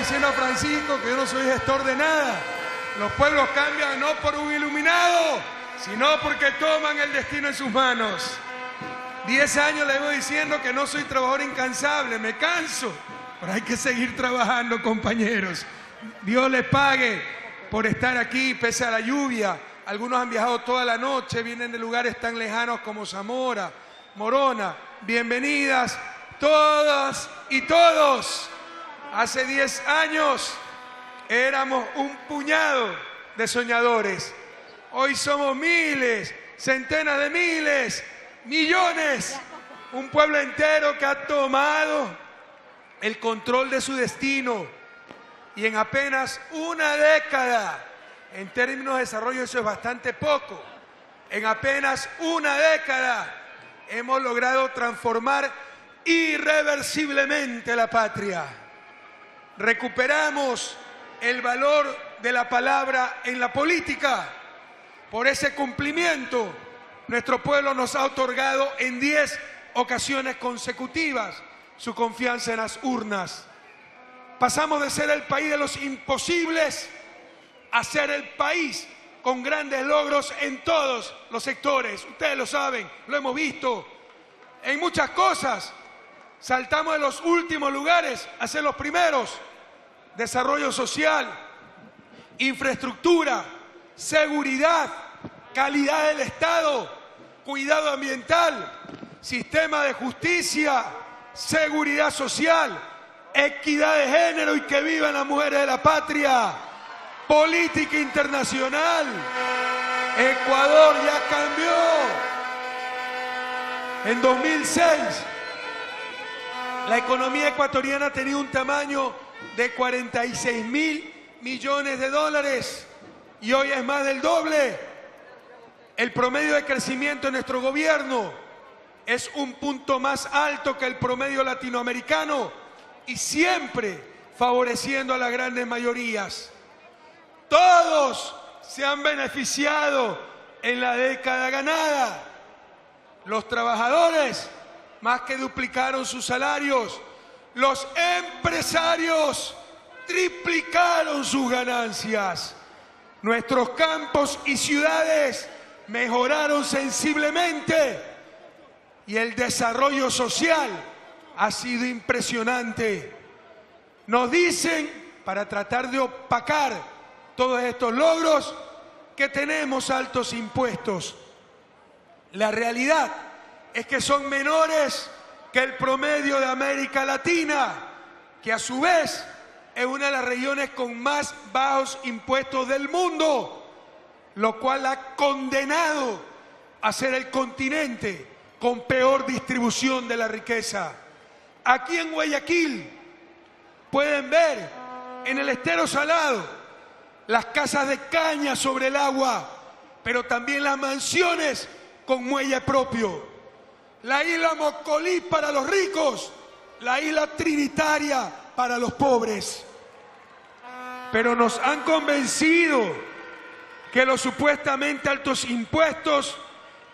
diciendo a Francisco que yo no soy gestor de nada. Los pueblos cambian no por un iluminado, sino porque toman el destino en sus manos. 10 años le voy diciendo que no soy trabajador incansable, me canso, pero hay que seguir trabajando, compañeros. Dios les pague por estar aquí pese a la lluvia. Algunos han viajado toda la noche, vienen de lugares tan lejanos como Zamora, Morona. Bienvenidas todas y todos. Hace 10 años éramos un puñado de soñadores. Hoy somos miles, centenas de miles, millones. Un pueblo entero que ha tomado el control de su destino. Y en apenas una década, en términos de desarrollo eso es bastante poco, en apenas una década hemos logrado transformar irreversiblemente la patria. Recuperamos el valor de la palabra en la política. Por ese cumplimiento, nuestro pueblo nos ha otorgado en 10 ocasiones consecutivas su confianza en las urnas. Pasamos de ser el país de los imposibles a ser el país con grandes logros en todos los sectores. Ustedes lo saben, lo hemos visto. En muchas cosas saltamos de los últimos lugares a ser los primeros. Desarrollo social, infraestructura, seguridad, calidad del Estado, cuidado ambiental, sistema de justicia, seguridad social, equidad de género y que vivan las mujeres de la patria, política internacional. Ecuador ya cambió. En 2006, la economía ecuatoriana tenía un tamaño de 46.000 millones de dólares y hoy es más del doble. El promedio de crecimiento de nuestro gobierno es un punto más alto que el promedio latinoamericano y siempre favoreciendo a las grandes mayorías. Todos se han beneficiado en la década ganada. Los trabajadores más que duplicaron sus salarios. Los empresarios triplicaron sus ganancias. Nuestros campos y ciudades mejoraron sensiblemente y el desarrollo social ha sido impresionante. Nos dicen, para tratar de opacar todos estos logros, que tenemos altos impuestos. La realidad es que son menores que el promedio de América Latina, que a su vez es una de las regiones con más bajos impuestos del mundo, lo cual ha condenado a ser el continente con peor distribución de la riqueza. Aquí en Guayaquil pueden ver en el estero salado las casas de caña sobre el agua, pero también las mansiones con muelle propio. La isla Mocolí para los ricos, la isla Trinitaria para los pobres. Pero nos han convencido que los supuestamente altos impuestos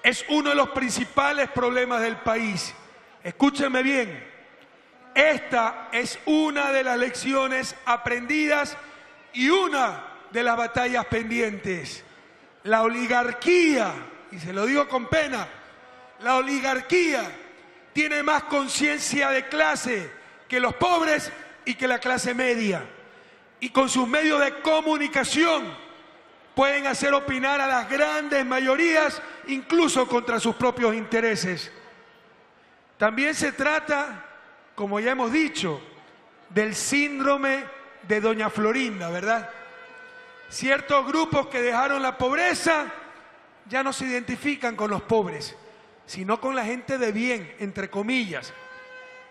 es uno de los principales problemas del país. Escúchenme bien, esta es una de las lecciones aprendidas y una de las batallas pendientes. La oligarquía, y se lo digo con pena, la oligarquía tiene más conciencia de clase que los pobres y que la clase media. Y con sus medios de comunicación pueden hacer opinar a las grandes mayorías, incluso contra sus propios intereses. También se trata, como ya hemos dicho, del síndrome de Doña Florinda, ¿verdad? Ciertos grupos que dejaron la pobreza ya no se identifican con los pobres, sino con la gente de bien, entre comillas,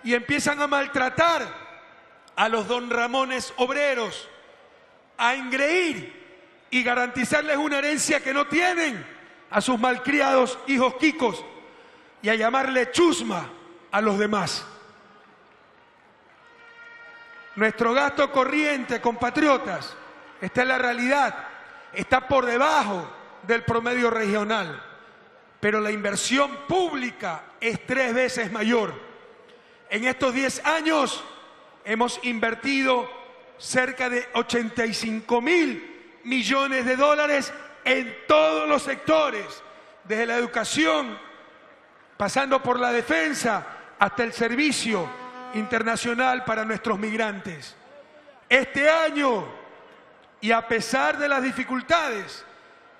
y empiezan a maltratar a los don Ramones obreros, a engreír y garantizarles una herencia que no tienen a sus malcriados hijos quicos y a llamarle chusma a los demás. Nuestro gasto corriente, compatriotas, esta es la realidad, está por debajo del promedio regional, pero la inversión pública es 3 veces mayor. En estos 10 años hemos invertido cerca de 85.000 millones de dólares en todos los sectores, desde la educación, pasando por la defensa, hasta el servicio internacional para nuestros migrantes. Este año, y a pesar de las dificultades,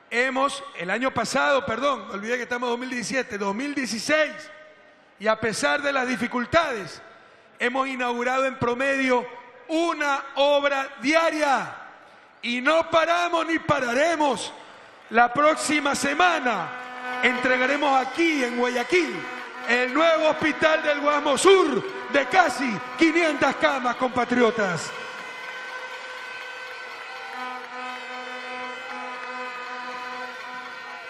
el año pasado, olvidé que estamos en 2017, 2016, y a pesar de las dificultades, hemos inaugurado en promedio una obra diaria y no paramos ni pararemos. La próxima semana entregaremos aquí en Guayaquil el nuevo hospital del Guasmo Sur de casi 500 camas, compatriotas.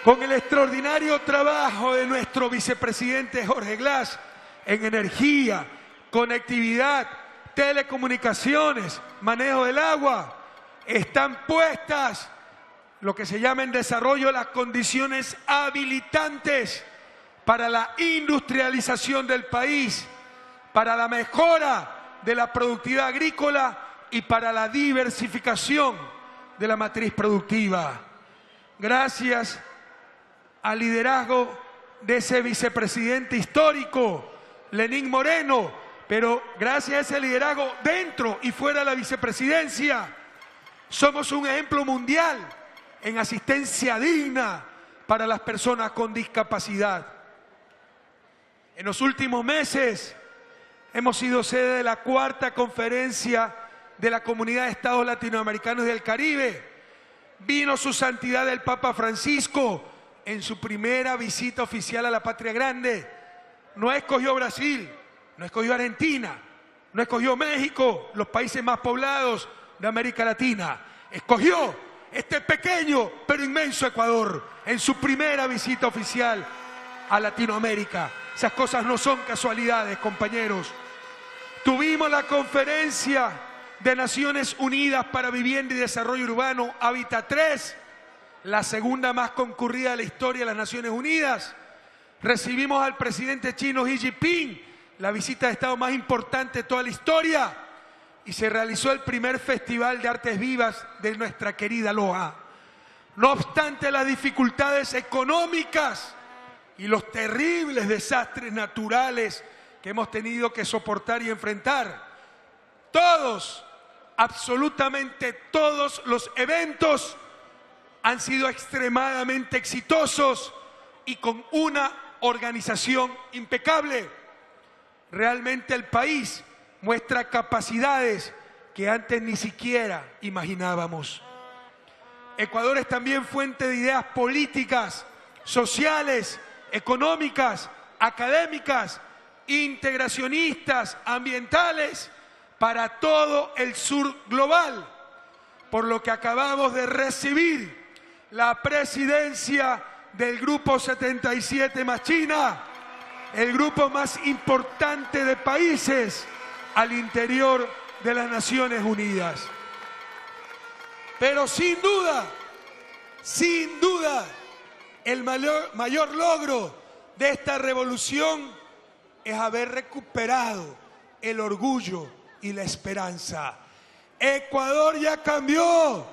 Con el extraordinario trabajo de nuestro vicepresidente Jorge Glass en energía, conectividad, telecomunicaciones, manejo del agua, están puestas lo que se llama en desarrollo las condiciones habilitantes para la industrialización del país, para la mejora de la productividad agrícola y para la diversificación de la matriz productiva. Gracias al liderazgo de ese vicepresidente histórico, Lenín Moreno, pero gracias a ese liderazgo dentro y fuera de la vicepresidencia, somos un ejemplo mundial en asistencia digna para las personas con discapacidad. En los últimos meses hemos sido sede de la 4ª conferencia de la Comunidad de Estados Latinoamericanos y del Caribe. Vino su santidad el Papa Francisco en su primera visita oficial a la Patria Grande. No escogió Brasil, no escogió Argentina, no escogió México, los países más poblados de América Latina. Escogió este pequeño pero inmenso Ecuador en su primera visita oficial a Latinoamérica. Esas cosas no son casualidades, compañeros. Tuvimos la conferencia de Naciones Unidas para Vivienda y Desarrollo Urbano, Hábitat 3, la segunda más concurrida de la historia de las Naciones Unidas. Recibimos al presidente chino Xi Jinping, la visita de Estado más importante de toda la historia, y se realizó el primer Festival de Artes Vivas de nuestra querida Loja. No obstante las dificultades económicas y los terribles desastres naturales que hemos tenido que soportar y enfrentar, todos, absolutamente todos los eventos han sido extremadamente exitosos y con una organización impecable. Realmente el país muestra capacidades que antes ni siquiera imaginábamos. Ecuador es también fuente de ideas políticas, sociales, económicas, académicas, integracionistas, ambientales para todo el sur global, por lo que acabamos de recibir la presidencia del Grupo 77 más China, el grupo más importante de países al interior de las Naciones Unidas. Pero sin duda, el mayor logro de esta revolución es haber recuperado el orgullo y la esperanza. Ecuador ya cambió,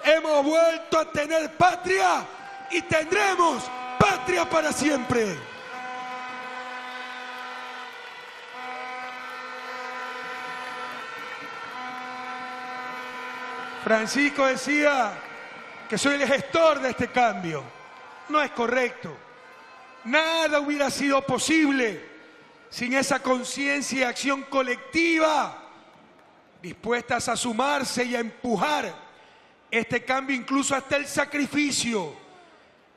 hemos vuelto a tener patria y tendremos patria para siempre. Francisco decía que soy el gestor de este cambio. No es correcto. Nada hubiera sido posible sin esa conciencia y acción colectiva dispuestas a sumarse y a empujar este cambio incluso hasta el sacrificio,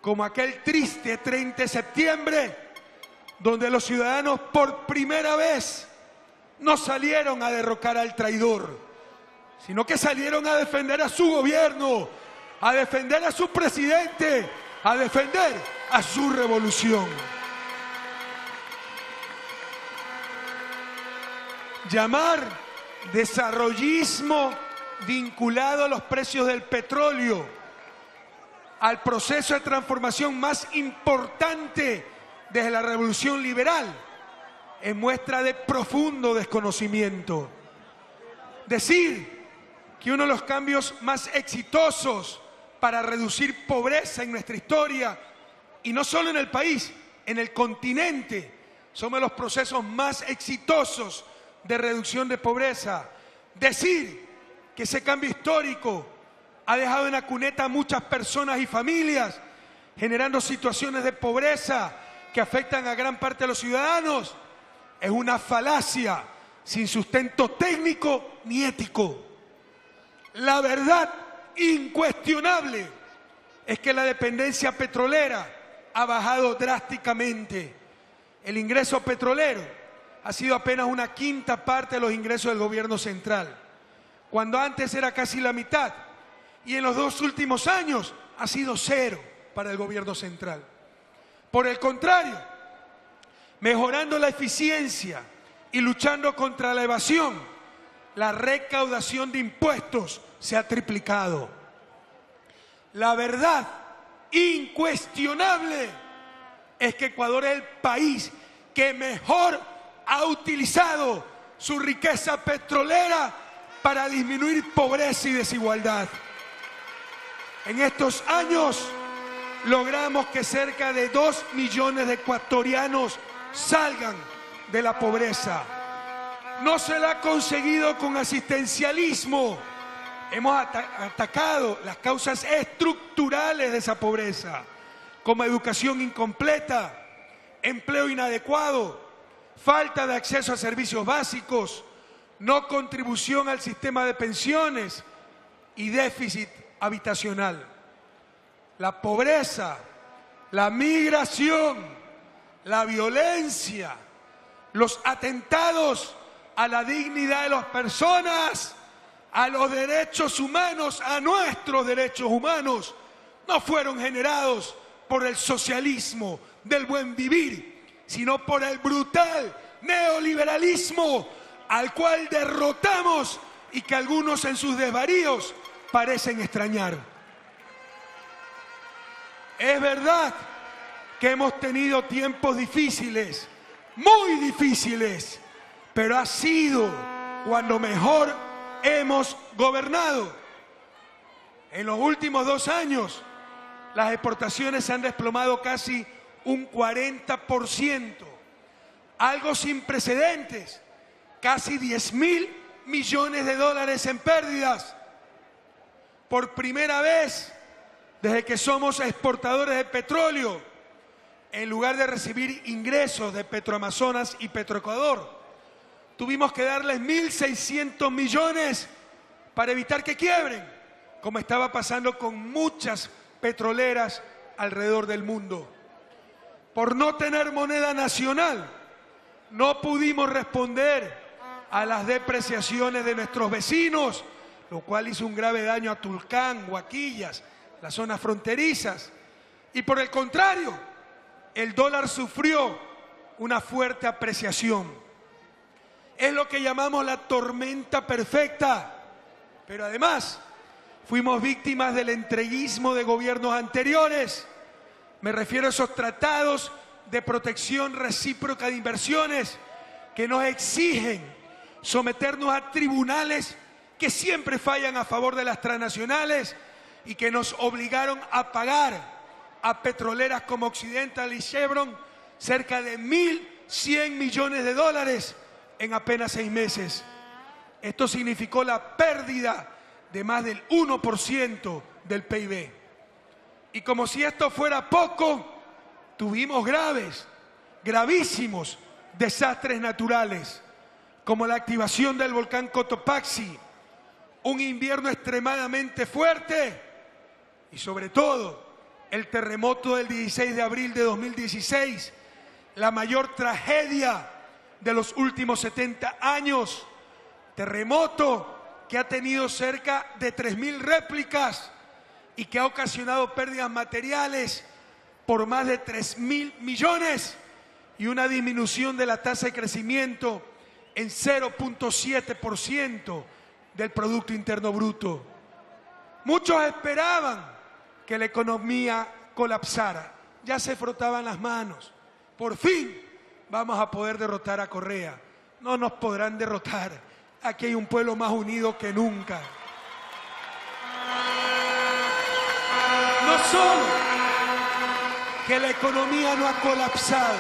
como aquel triste 30 de septiembre, donde los ciudadanos por primera vez no salieron a derrocar al traidor, sino que salieron a defender a su gobierno, a defender a su presidente, a defender a su revolución. Llamar desarrollismo vinculado a los precios del petróleo, al proceso de transformación más importante desde la revolución liberal, es muestra de profundo desconocimiento. Decir que uno de los cambios más exitosos para reducir pobreza en nuestra historia, y no solo en el país, en el continente, somos los procesos más exitosos de reducción de pobreza. Decir que ese cambio histórico ha dejado en la cuneta a muchas personas y familias, generando situaciones de pobreza que afectan a gran parte de los ciudadanos, es una falacia sin sustento técnico ni ético. La verdad incuestionable es que la dependencia petrolera ha bajado drásticamente. El ingreso petrolero ha sido apenas una quinta parte de los ingresos del gobierno central, cuando antes era casi la mitad, y en los 2 últimos años ha sido 0 para el gobierno central. Por el contrario, mejorando la eficiencia y luchando contra la evasión, la recaudación de impuestos se ha triplicado. La verdad incuestionable es que Ecuador es el país que mejor ha utilizado su riqueza petrolera para disminuir pobreza y desigualdad. En estos años logramos que cerca de 2 millones de ecuatorianos salgan de la pobreza. No se la ha conseguido con asistencialismo. Hemos atacado las causas estructurales de esa pobreza, como educación incompleta, empleo inadecuado, falta de acceso a servicios básicos, no contribución al sistema de pensiones y déficit habitacional. La pobreza, la migración, la violencia, los atentados a la dignidad de las personas, a los derechos humanos, a nuestros derechos humanos, no fueron generados por el socialismo del buen vivir, sino por el brutal neoliberalismo al cual derrotamos y que algunos en sus desvaríos parecen extrañar. Es verdad que hemos tenido tiempos difíciles, muy difíciles, pero ha sido cuando mejor hemos gobernado. En los últimos 2 años, las exportaciones se han desplomado casi un 40%, algo sin precedentes, casi 10.000 millones de dólares en pérdidas. Por primera vez, desde que somos exportadores de petróleo, en lugar de recibir ingresos de Petroamazonas y Petroecuador, tuvimos que darles 1.600 millones para evitar que quiebren, como estaba pasando con muchas petroleras alrededor del mundo. Por no tener moneda nacional, no pudimos responder a las depreciaciones de nuestros vecinos, lo cual hizo un grave daño a Tulcán, Huaquillas, las zonas fronterizas. Y por el contrario, el dólar sufrió una fuerte apreciación. Es lo que llamamos la tormenta perfecta, pero además fuimos víctimas del entreguismo de gobiernos anteriores. Me refiero a esos tratados de protección recíproca de inversiones que nos exigen someternos a tribunales que siempre fallan a favor de las transnacionales y que nos obligaron a pagar a petroleras como Occidental y Chevron cerca de 1.100 millones de dólares en apenas 6 meses. Esto significó la pérdida de más del 1% del PIB. Y como si esto fuera poco, tuvimos gravísimos desastres naturales, como la activación del volcán Cotopaxi, un invierno extremadamente fuerte y sobre todo el terremoto del 16 de abril de 2016, la mayor tragedia de los últimos 70 años, terremoto que ha tenido cerca de 3.000 réplicas y que ha ocasionado pérdidas materiales por más de 3.000 millones y una disminución de la tasa de crecimiento en 0.7% del Producto Interno Bruto. Muchos esperaban que la economía colapsara, ya se frotaban las manos. Por fin vamos a poder derrotar a Correa. No nos podrán derrotar. Aquí hay un pueblo más unido que nunca. No solo que la economía no ha colapsado,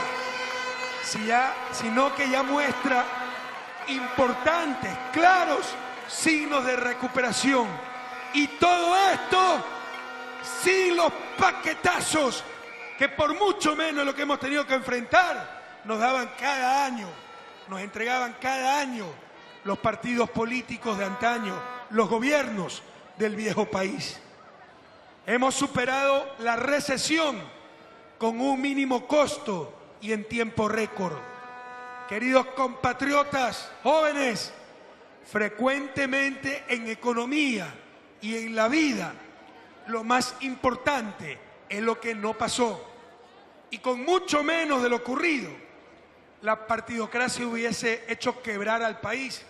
sino que ya muestra importantes, claros signos de recuperación. Y todo esto sin los paquetazos que por mucho menos lo que hemos tenido que enfrentar nos daban cada año, nos entregaban cada año los partidos políticos de antaño, los gobiernos del viejo país. Hemos superado la recesión con un mínimo costo y en tiempo récord. Queridos compatriotas jóvenes, frecuentemente en economía y en la vida, lo más importante es lo que no pasó. Y con mucho menos de lo ocurrido, la partidocracia hubiese hecho quebrar al país,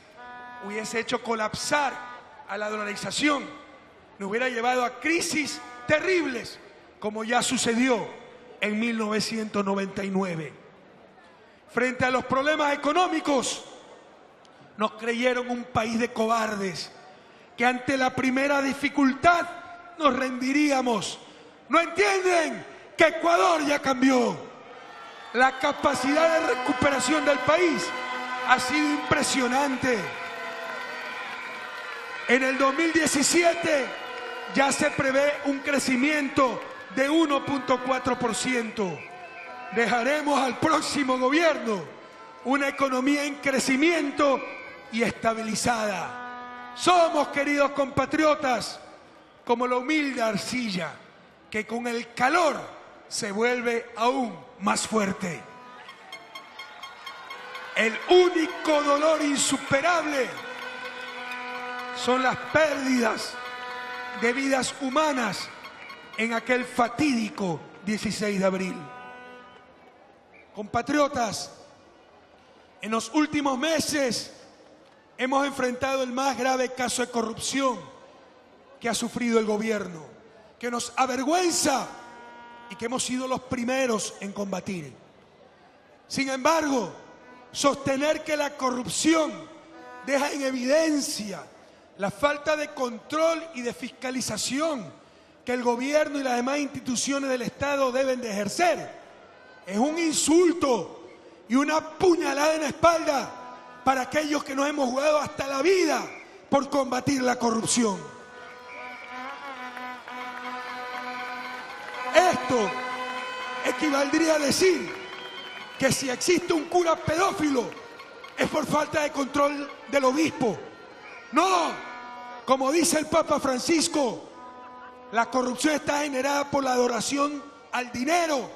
hubiese hecho colapsar a la dolarización, nos hubiera llevado a crisis terribles, como ya sucedió en 1999. Frente a los problemas económicos, nos creyeron un país de cobardes, que ante la primera dificultad nos rendiríamos. ¿No entienden que Ecuador ya cambió? La capacidad de recuperación del país ha sido impresionante. En el 2017 ya se prevé un crecimiento de 1.4%. Dejaremos al próximo gobierno una economía en crecimiento y estabilizada. Somos, queridos compatriotas, como la humilde arcilla que con el calor se vuelve aún más fuerte. El único dolor insuperable son las pérdidas de vidas humanas en aquel fatídico 16 de abril. Compatriotas, en los últimos meses hemos enfrentado el más grave caso de corrupción que ha sufrido el gobierno, que nos avergüenza y que hemos sido los primeros en combatir. Sin embargo, sostener que la corrupción deja en evidencia la falta de control y de fiscalización que el gobierno y las demás instituciones del Estado deben de ejercer es un insulto y una puñalada en la espalda para aquellos que nos hemos jugado hasta la vida por combatir la corrupción. Esto equivaldría a decir que si existe un cura pedófilo es por falta de control del obispo. No, como dice el Papa Francisco, la corrupción está generada por la adoración al dinero.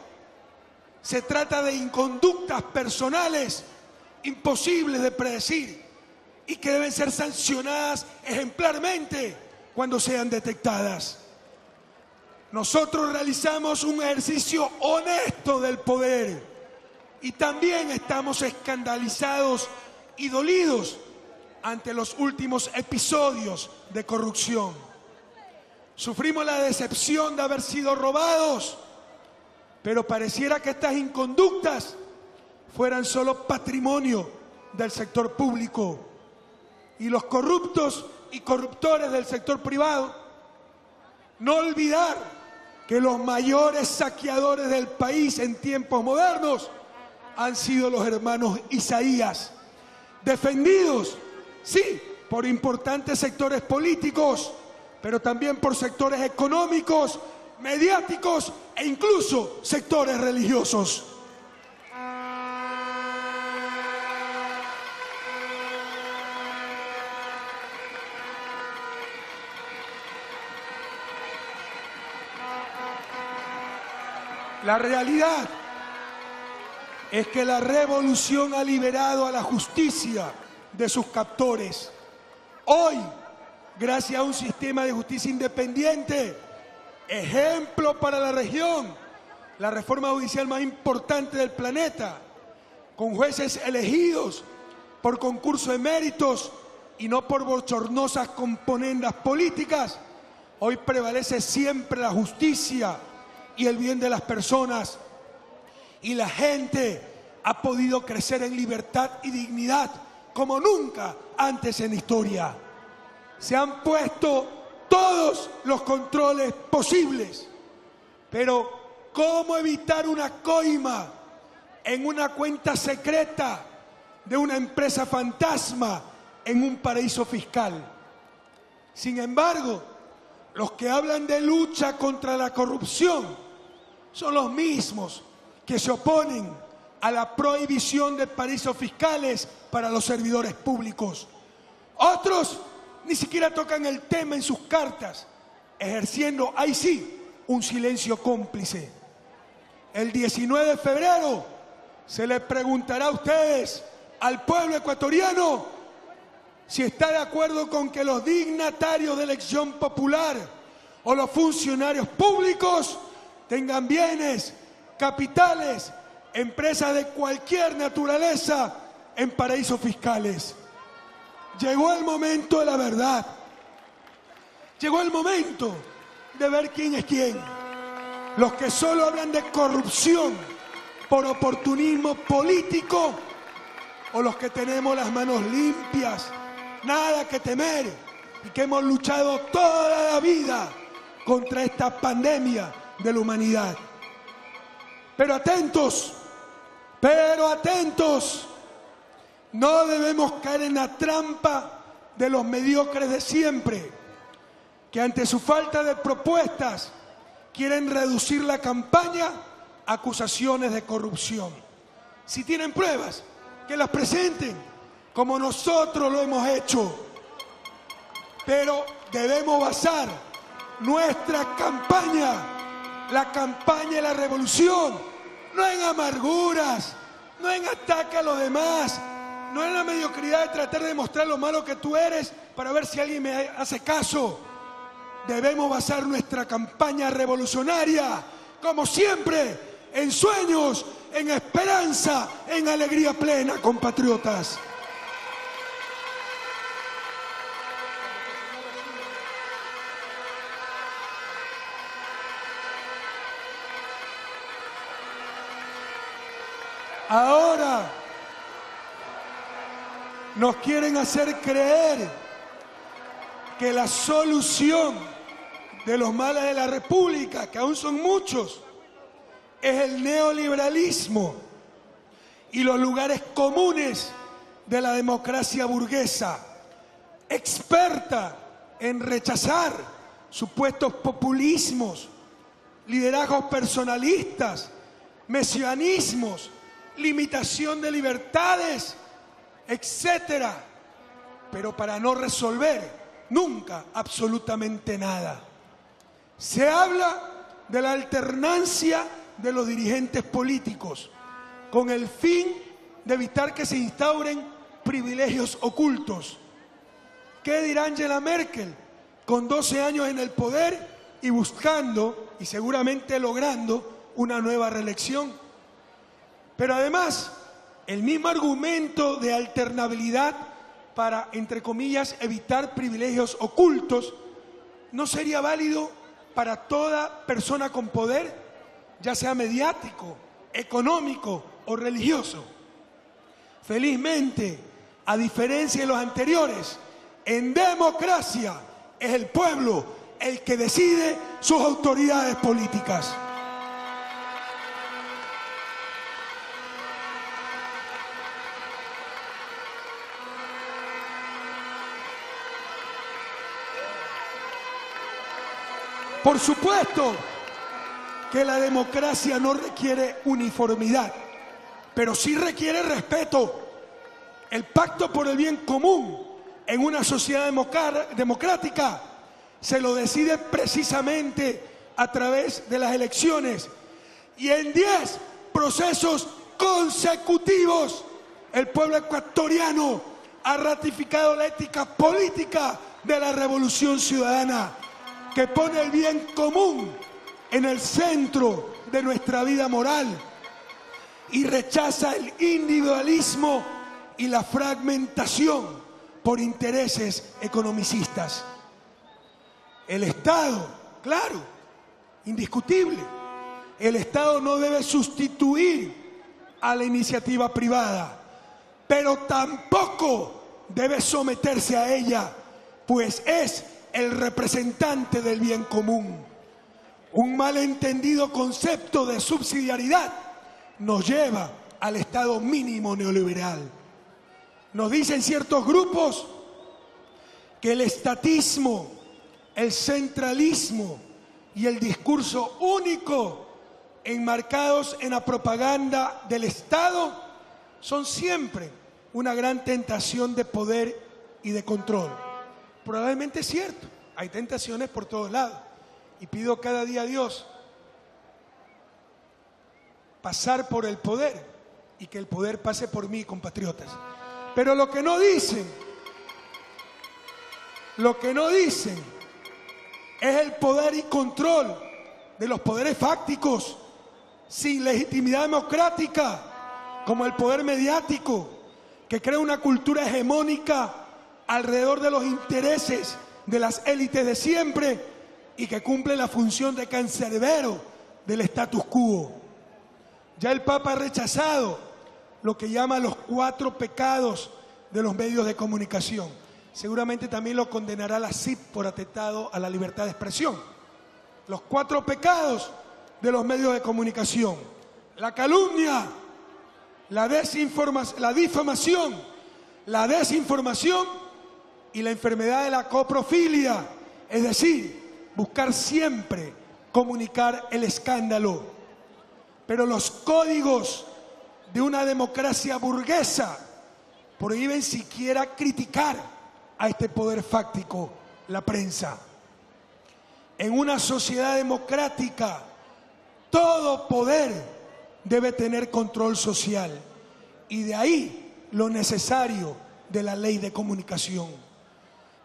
Se trata de inconductas personales imposibles de predecir y que deben ser sancionadas ejemplarmente cuando sean detectadas. Nosotros realizamos un ejercicio honesto del poder y también estamos escandalizados y dolidos ante los últimos episodios de corrupción. Sufrimos la decepción de haber sido robados, pero pareciera que estas inconductas fueran solo patrimonio del sector público y los corruptos y corruptores del sector privado. No olvidar que los mayores saqueadores del país en tiempos modernos han sido los hermanos Isaías, defendidos, sí, por importantes sectores políticos, pero también por sectores económicos, mediáticos e incluso sectores religiosos. La realidad es que la revolución ha liberado a la justicia de sus captores. Hoy, gracias a un sistema de justicia independiente, ejemplo para la región, la reforma judicial más importante del planeta, con jueces elegidos por concurso de méritos y no por bochornosas componendas políticas, hoy prevalece siempre la justicia y el bien de las personas, y la gente ha podido crecer en libertad y dignidad como nunca antes en la historia. Se han puesto todos los controles posibles Pero, ¿cómo evitar una coima en una cuenta secreta de una empresa fantasma en un paraíso fiscal? Sin embargo, los que hablan de lucha contra la corrupción son los mismos que se oponen a la prohibición de paraísos fiscales para los servidores públicos. Otros ni siquiera tocan el tema en sus cartas, ejerciendo, ahí sí, un silencio cómplice. El 19 de febrero se les preguntará a ustedes, al pueblo ecuatoriano, si está de acuerdo con que los dignatarios de elección popular o los funcionarios públicos tengan bienes, capitales, empresas de cualquier naturaleza en paraísos fiscales. Llegó el momento de la verdad. Llegó el momento de ver quién es quién. Los que solo hablan de corrupción por oportunismo político o los que tenemos las manos limpias, nada que temer y que hemos luchado toda la vida contra esta pandemia de la humanidad. Pero atentos, no debemos caer en la trampa de los mediocres de siempre, que ante su falta de propuestas quieren reducir la campaña a acusaciones de corrupción. Si tienen pruebas, que las presenten, como nosotros lo hemos hecho. Pero debemos basar nuestra campaña, la campaña de la revolución, no en amarguras, no en ataque a los demás, no en la mediocridad de tratar de demostrar lo malo que tú eres para ver si alguien me hace caso. Debemos basar nuestra campaña revolucionaria, como siempre, en sueños, en esperanza, en alegría plena, compatriotas. Ahora nos quieren hacer creer que la solución de los males de la República, que aún son muchos, es el neoliberalismo y los lugares comunes de la democracia burguesa, experta en rechazar supuestos populismos, liderazgos personalistas, mesianismos, limitación de libertades, etcétera, pero para no resolver nunca absolutamente nada. Se habla de la alternancia de los dirigentes políticos con el fin de evitar que se instauren privilegios ocultos. ¿Qué dirá Angela Merkel con 12 años en el poder y buscando y seguramente logrando una nueva reelección? Pero además, el mismo argumento de alternabilidad para, entre comillas, evitar privilegios ocultos, ¿no sería válido para toda persona con poder, ya sea mediático, económico o religioso? Felizmente, a diferencia de los anteriores, en democracia es el pueblo el que decide sus autoridades políticas. Por supuesto que la democracia no requiere uniformidad, pero sí requiere respeto. El pacto por el bien común en una sociedad democrática se lo decide precisamente a través de las elecciones. Y en 10 procesos consecutivos, el pueblo ecuatoriano ha ratificado la ética política de la revolución ciudadana, que pone el bien común en el centro de nuestra vida moral y rechaza el individualismo y la fragmentación por intereses economicistas. El Estado, claro, indiscutible, el Estado no debe sustituir a la iniciativa privada, pero tampoco debe someterse a ella, pues es el representante del bien común. Un malentendido concepto de subsidiariedad nos lleva al Estado mínimo neoliberal. Nos dicen ciertos grupos que el estatismo, el centralismo y el discurso único enmarcados en la propaganda del Estado son siempre una gran tentación de poder y de control. Probablemente es cierto, hay tentaciones por todos lados y pido cada día a Dios pasar por el poder y que el poder pase por mí, compatriotas. Pero lo que no dicen es el poder y control de los poderes fácticos sin legitimidad democrática, como el poder mediático, que crea una cultura hegemónica alrededor de los intereses de las élites de siempre y que cumple la función de cancerbero del status quo. Ya el Papa ha rechazado lo que llama los 4 pecados de los medios de comunicación. Seguramente también lo condenará la CIP por atentado a la libertad de expresión. Los 4 pecados de los medios de comunicación: la calumnia, la difamación, la desinformación y la enfermedad de la coprofilia, es decir, buscar siempre comunicar el escándalo. Pero los códigos de una democracia burguesa prohíben siquiera criticar a este poder fáctico, la prensa. En una sociedad democrática, todo poder debe tener control social, y de ahí lo necesario de la ley de comunicación.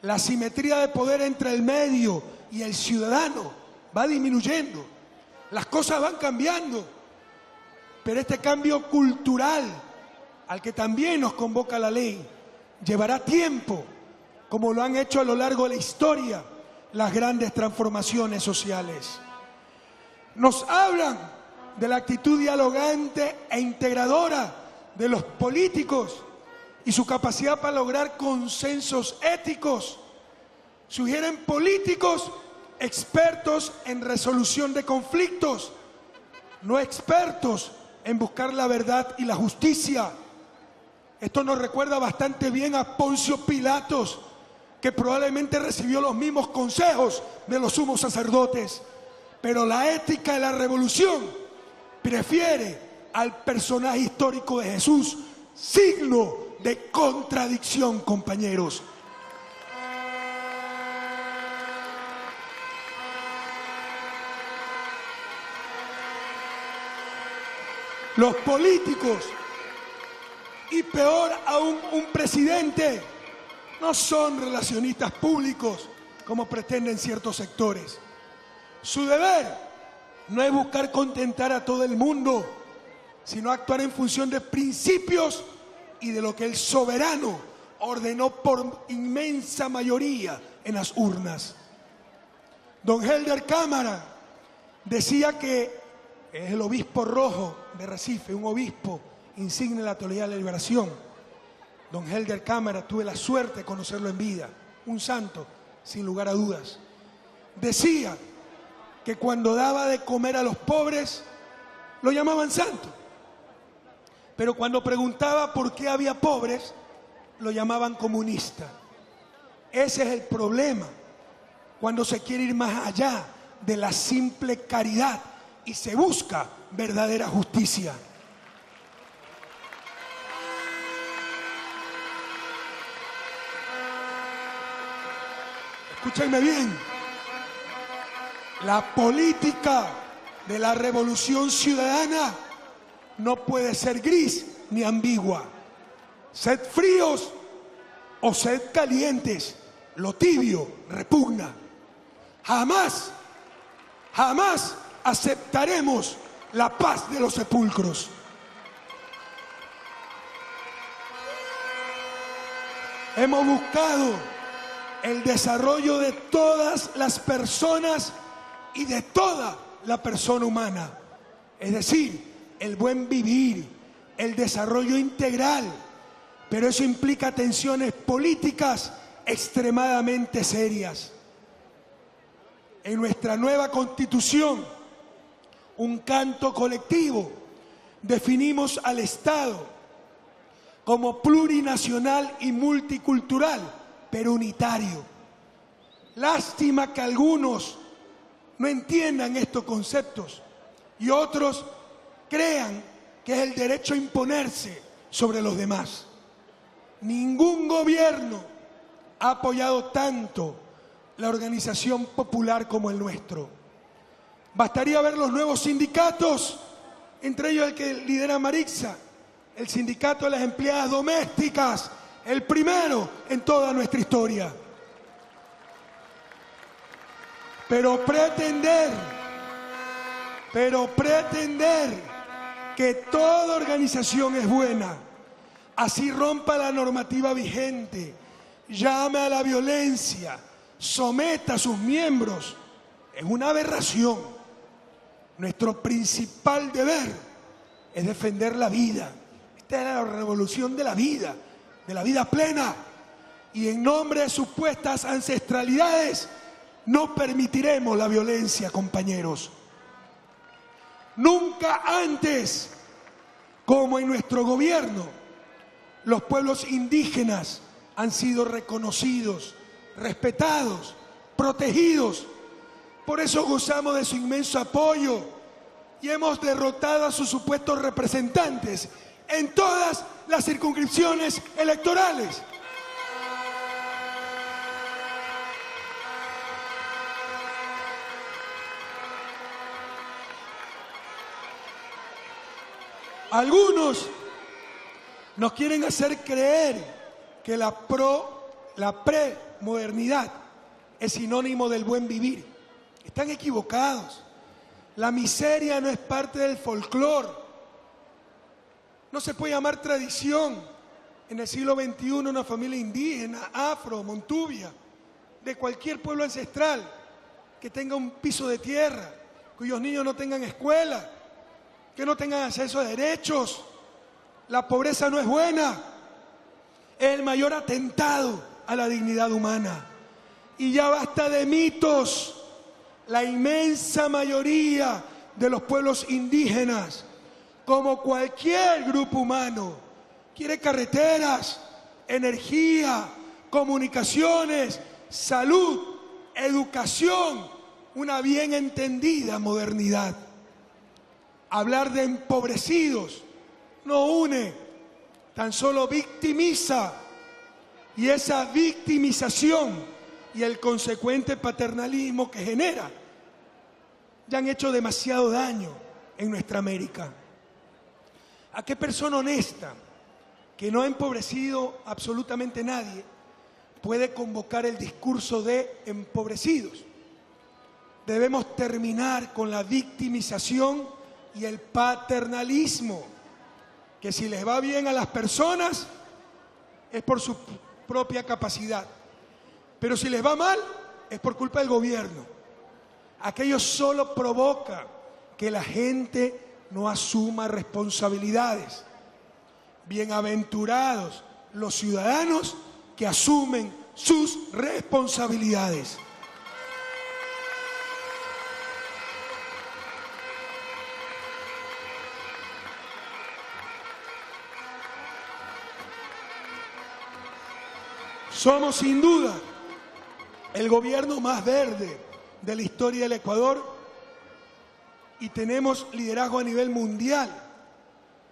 La asimetría de poder entre el medio y el ciudadano va disminuyendo, las cosas van cambiando, pero este cambio cultural al que también nos convoca la ley llevará tiempo, como lo han hecho a lo largo de la historia las grandes transformaciones sociales. Nos hablan de la actitud dialogante e integradora de los políticos y su capacidad para lograr consensos éticos. Sugieren políticos expertos en resolución de conflictos, no expertos en buscar la verdad y la justicia. Esto nos recuerda bastante bien a Poncio Pilatos, que probablemente recibió los mismos consejos de los sumos sacerdotes, pero la ética de la revolución prefiere al personaje histórico de Jesús, signo de contradicción, compañeros. Los políticos, y peor aún un presidente, no son relacionistas públicos como pretenden ciertos sectores. Su deber no es buscar contentar a todo el mundo, sino actuar en función de principios y de lo que el soberano ordenó por inmensa mayoría en las urnas. Don Helder Cámara decía que es el obispo rojo de Recife, un obispo insigne de la Teología de la Liberación. Don Helder Cámara, tuve la suerte de conocerlo en vida, un santo, sin lugar a dudas. Decía que cuando daba de comer a los pobres, lo llamaban santo. Pero cuando preguntaba por qué había pobres, lo llamaban comunista. Ese es el problema, cuando se quiere ir más allá de la simple caridad y se busca verdadera justicia. Escúchenme bien, la política de la revolución ciudadana no puede ser gris ni ambigua. Sed fríos o sed calientes, lo tibio repugna. Jamás aceptaremos la paz de los sepulcros. Hemos buscado el desarrollo de todas las personas y de toda la persona humana, es decir, el buen vivir, el desarrollo integral, pero eso implica tensiones políticas extremadamente serias. en nuestra nueva Constitución, un canto colectivo, definimos al Estado como plurinacional y multicultural, pero unitario. Lástima que algunos no entiendan estos conceptos y otros crean que es el derecho a imponerse sobre los demás. Ningún gobierno ha apoyado tanto la organización popular como el nuestro. Bastaría ver los nuevos sindicatos, entre ellos el que lidera Marixa, el sindicato de las empleadas domésticas, el primero en toda nuestra historia. Pero pretender que toda organización es buena, así rompa la normativa vigente, llame a la violencia, someta a sus miembros, es una aberración. Nuestro principal deber es defender la vida. Esta es la revolución de la vida plena. Y en nombre de supuestas ancestralidades, no permitiremos la violencia, compañeros. Nunca antes, como en nuestro gobierno, los pueblos indígenas han sido reconocidos, respetados, protegidos. Por eso gozamos de su inmenso apoyo y hemos derrotado a sus supuestos representantes en todas las circunscripciones electorales. Algunos nos quieren hacer creer que la premodernidad es sinónimo del buen vivir. Están equivocados. La miseria no es parte del folclore. No se puede llamar tradición en el siglo XXI una familia indígena, afro, montubia, de cualquier pueblo ancestral, que tenga un piso de tierra, cuyos niños no tengan escuela, que no tengan acceso a derechos. La pobreza no es buena, es el mayor atentado a la dignidad humana. Y ya basta de mitos. La inmensa mayoría de los pueblos indígenas, como cualquier grupo humano, quiere carreteras, energía, comunicaciones, salud, educación, una bien entendida modernidad. Hablar de empobrecidos no une, tan solo victimiza, y esa victimización y el consecuente paternalismo que genera ya han hecho demasiado daño en nuestra América. ¿A qué persona honesta, que no ha empobrecido absolutamente nadie, puede convocar el discurso de empobrecidos? Debemos terminar con la victimización y el paternalismo, que si les va bien a las personas es por su propia capacidad, pero si les va mal es por culpa del gobierno. Aquello solo provoca que la gente no asuma responsabilidades. Bienaventurados los ciudadanos que asumen sus responsabilidades. Somos sin duda el gobierno más verde de la historia del Ecuador y tenemos liderazgo a nivel mundial,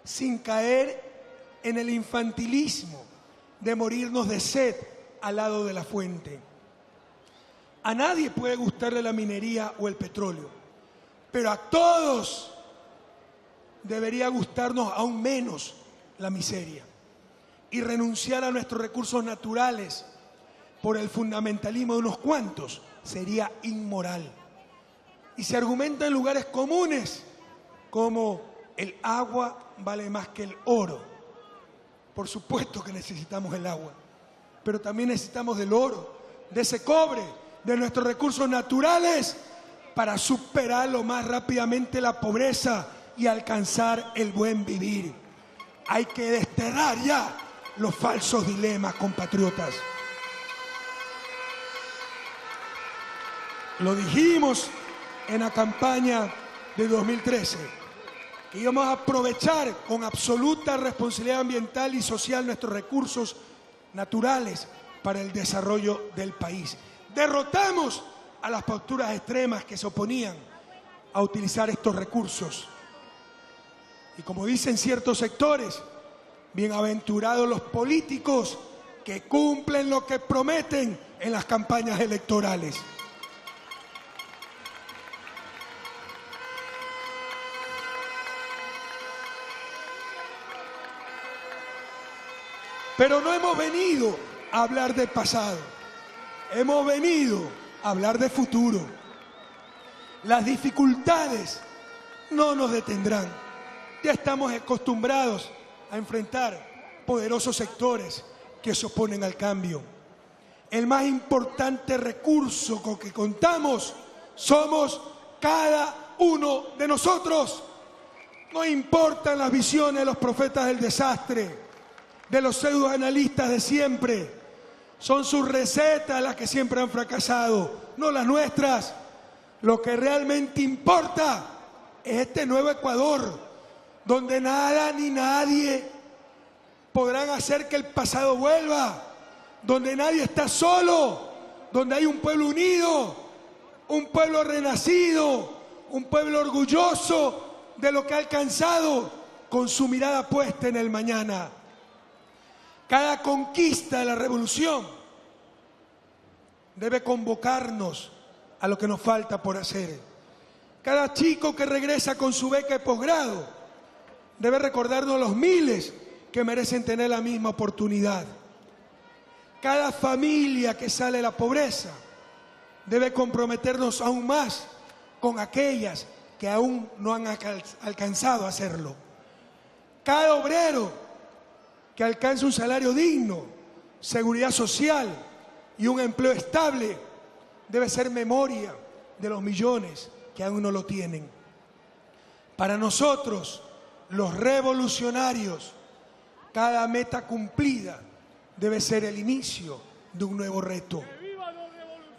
sin caer en el infantilismo de morirnos de sed al lado de la fuente. A nadie puede gustarle la minería o el petróleo, pero a todos debería gustarnos aún menos la miseria. Y renunciar a nuestros recursos naturales por el fundamentalismo de unos cuantos sería inmoral. Y se argumenta en lugares comunes como el agua vale más que el oro. Por supuesto que necesitamos el agua, pero también necesitamos del oro, de ese cobre, de nuestros recursos naturales para superar lo más rápidamente la pobreza y alcanzar el buen vivir. Hay que desterrar ya los falsos dilemas, compatriotas. Lo dijimos en la campaña de 2013, que íbamos a aprovechar con absoluta responsabilidad ambiental y social nuestros recursos naturales para el desarrollo del país. Derrotamos a las posturas extremas que se oponían a utilizar estos recursos. Y como dicen ciertos sectores, bienaventurados los políticos que cumplen lo que prometen en las campañas electorales. Pero no hemos venido a hablar del pasado, hemos venido a hablar de futuro. Las dificultades no nos detendrán. Ya estamos acostumbrados a enfrentar poderosos sectores que se oponen al cambio. El más importante recurso con que contamos somos cada uno de nosotros. No importan las visiones de los profetas del desastre, de los pseudoanalistas de siempre. Son sus recetas las que siempre han fracasado, no las nuestras. Lo que realmente importa es este nuevo Ecuador, donde nada ni nadie podrán hacer que el pasado vuelva, donde nadie está solo, donde hay un pueblo unido, un pueblo renacido, un pueblo orgulloso de lo que ha alcanzado, con su mirada puesta en el mañana. Cada conquista de la revolución debe convocarnos a lo que nos falta por hacer. Cada chico que regresa con su beca de posgrado debe recordarnos los miles que merecen tener la misma oportunidad. Cada familia que sale de la pobreza debe comprometernos aún más con aquellas que aún no han alcanzado a hacerlo. Cada obrero que alcance un salario digno, seguridad social y un empleo estable, debe ser memoria de los millones que aún no lo tienen. Para nosotros, los revolucionarios, cada meta cumplida debe ser el inicio de un nuevo reto.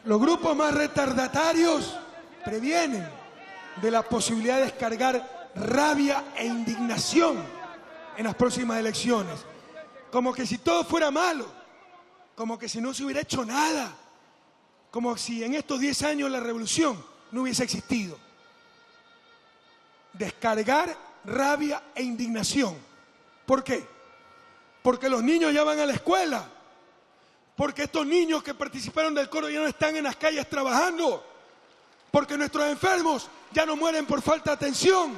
Los grupos más retardatarios previenen de la posibilidad de descargar rabia e indignación en las próximas elecciones. Como que si todo fuera malo, como que si no se hubiera hecho nada, como si en estos 10 años la revolución no hubiese existido. Descargar rabia e indignación. ¿Por qué? Porque los niños ya van a la escuela, porque estos niños que participaron del coro ya no están en las calles trabajando, porque nuestros enfermos ya no mueren por falta de atención,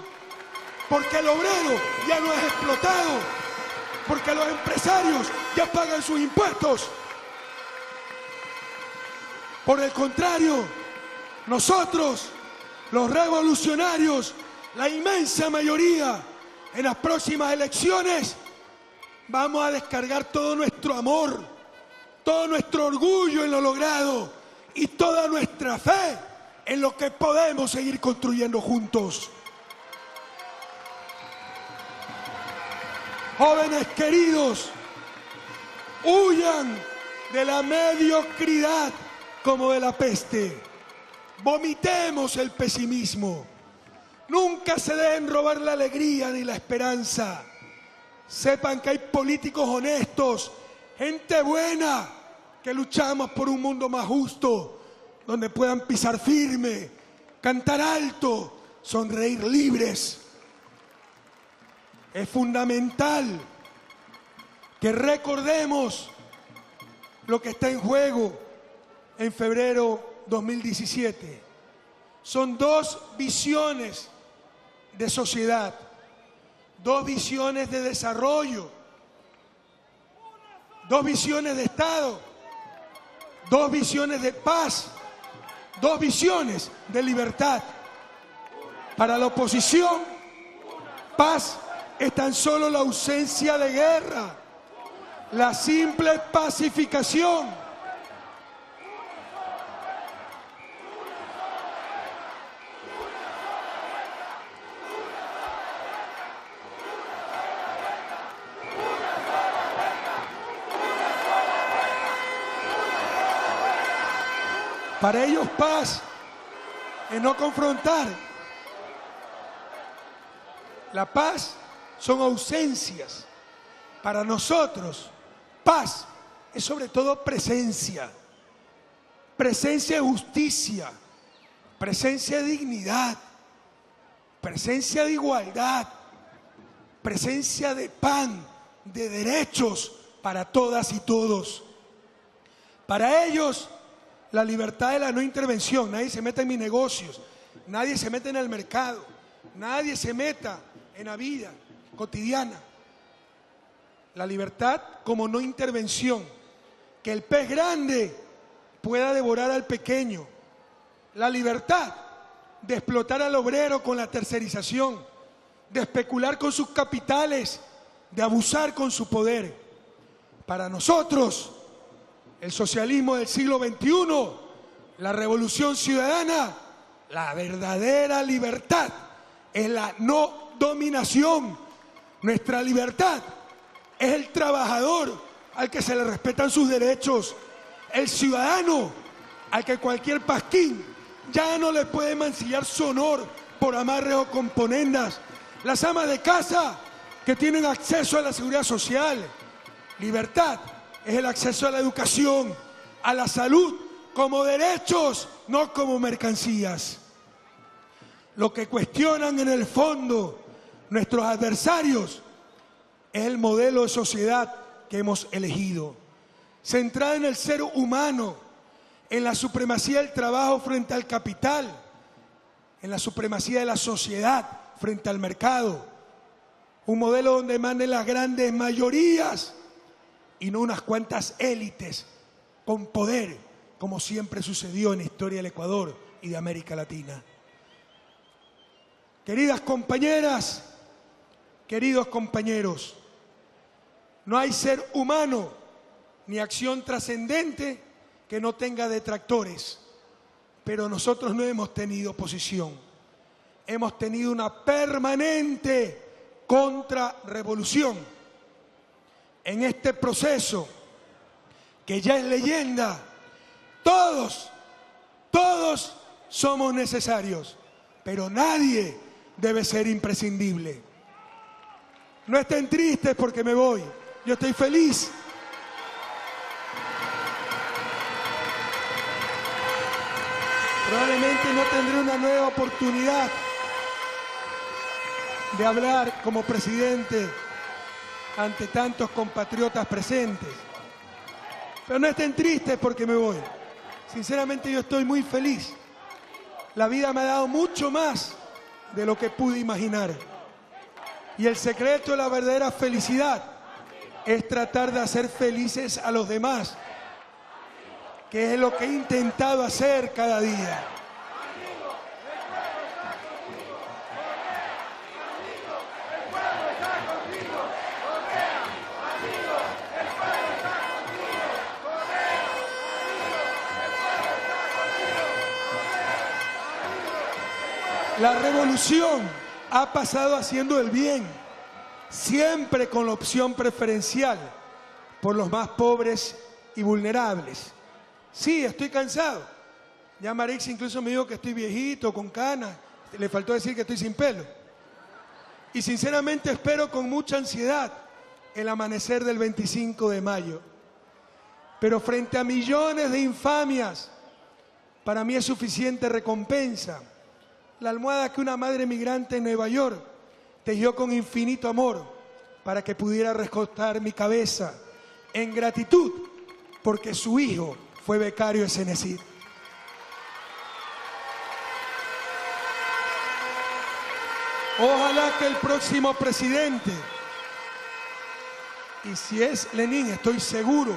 porque el obrero ya no es explotado, porque los empresarios ya pagan sus impuestos. Por el contrario, nosotros, los revolucionarios, la inmensa mayoría, en las próximas elecciones, vamos a descargar todo nuestro amor, todo nuestro orgullo en lo logrado y toda nuestra fe en lo que podemos seguir construyendo juntos. Jóvenes queridos, huyan de la mediocridad como de la peste. Vomitemos el pesimismo. Nunca se dejen robar la alegría ni la esperanza. Sepan que hay políticos honestos, gente buena, que luchamos por un mundo más justo, donde puedan pisar firme, cantar alto, sonreír libres. Es fundamental que recordemos lo que está en juego en febrero 2017. Son dos visiones de sociedad, dos visiones de desarrollo, dos visiones de Estado, dos visiones de paz, dos visiones de libertad. Para la oposición, paz es tan solo la ausencia de guerra, la simple pacificación. Para ellos paz es no confrontar. La paz son ausencias. Para nosotros, paz es sobre todo presencia. Presencia de justicia, presencia de dignidad, presencia de igualdad, presencia de pan, de derechos para todas y todos. Para ellos, la libertad de la no intervención. Nadie se meta en mis negocios, nadie se meta en el mercado, nadie se meta en la vida cotidiana. La libertad como no intervención, que el pez grande pueda devorar al pequeño. La libertad de explotar al obrero con la tercerización, de especular con sus capitales, de abusar con su poder. Para nosotros, el socialismo del siglo XXI, la revolución ciudadana, la verdadera libertad es la no dominación. Nuestra libertad es el trabajador al que se le respetan sus derechos, el ciudadano al que cualquier pasquín ya no le puede mancillar su honor por amarres o componendas, las amas de casa que tienen acceso a la seguridad social. Libertad es el acceso a la educación, a la salud, como derechos, no como mercancías. Lo que cuestionan en el fondo nuestros adversarios es el modelo de sociedad que hemos elegido, centrada en el ser humano, en la supremacía del trabajo frente al capital, en la supremacía de la sociedad frente al mercado. Un modelo donde manden las grandes mayorías y no unas cuantas élites con poder, como siempre sucedió en la historia del Ecuador y de América Latina. Queridas compañeras, queridos compañeros, no hay ser humano ni acción trascendente que no tenga detractores, pero nosotros no hemos tenido oposición. Hemos tenido una permanente contrarrevolución. En este proceso, que ya es leyenda, todos somos necesarios, pero nadie debe ser imprescindible. No estén tristes porque me voy, yo estoy feliz. Probablemente no tendré una nueva oportunidad de hablar como presidente ante tantos compatriotas presentes. Pero no estén tristes porque me voy. Sinceramente yo estoy muy feliz. La vida me ha dado mucho más de lo que pude imaginar. Y el secreto de la verdadera felicidad es tratar de hacer felices a los demás, que es lo que he intentado hacer cada día. La revolución ha pasado haciendo el bien, siempre con la opción preferencial por los más pobres y vulnerables. Sí, estoy cansado. Ya Marix incluso me dijo que estoy viejito, con canas. Le faltó decir que estoy sin pelo. Y sinceramente espero con mucha ansiedad el amanecer del 25 de mayo. Pero frente a millones de infamias, para mí es suficiente recompensa. La almohada que una madre migrante en Nueva York tejió con infinito amor para que pudiera recostar mi cabeza en gratitud porque su hijo fue becario de CENESID. Ojalá que el próximo presidente, y si es Lenin, estoy seguro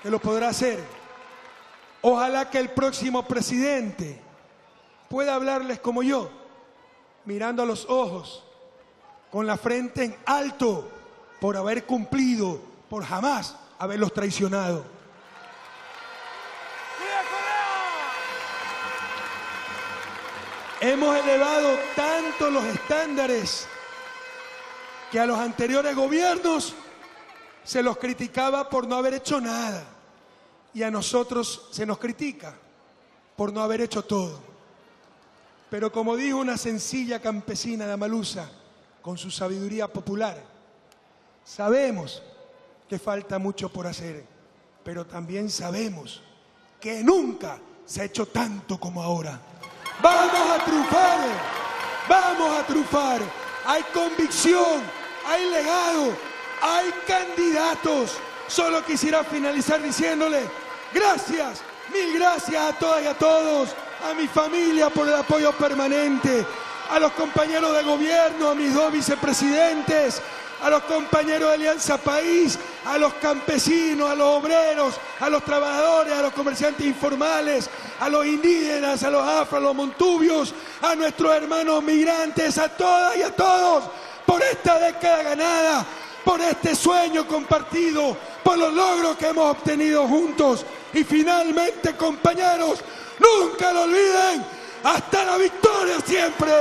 que lo podrá hacer, ojalá que el próximo presidente pueda hablarles como yo, mirando a los ojos, con la frente en alto, por haber cumplido, por jamás haberlos traicionado. Hemos elevado tanto los estándares que a los anteriores gobiernos se los criticaba por no haber hecho nada y a nosotros se nos critica por no haber hecho todo. Pero como dijo una sencilla campesina de Amaluza, con su sabiduría popular, sabemos que falta mucho por hacer, pero también sabemos que nunca se ha hecho tanto como ahora. ¡Vamos a triunfar! ¡Vamos a triunfar! Hay convicción, hay legado, hay candidatos. Solo quisiera finalizar diciéndole gracias, mil gracias a todas y a todos, a mi familia por el apoyo permanente, a los compañeros de gobierno, a mis 2 vicepresidentes, a los compañeros de Alianza País, a los campesinos, a los obreros, a los trabajadores, a los comerciantes informales, a los indígenas, a los afro, a los montubios, a nuestros hermanos migrantes, a todas y a todos, por esta década ganada, por este sueño compartido, por los logros que hemos obtenido juntos. Y finalmente, compañeros, nunca lo olviden, hasta la victoria siempre.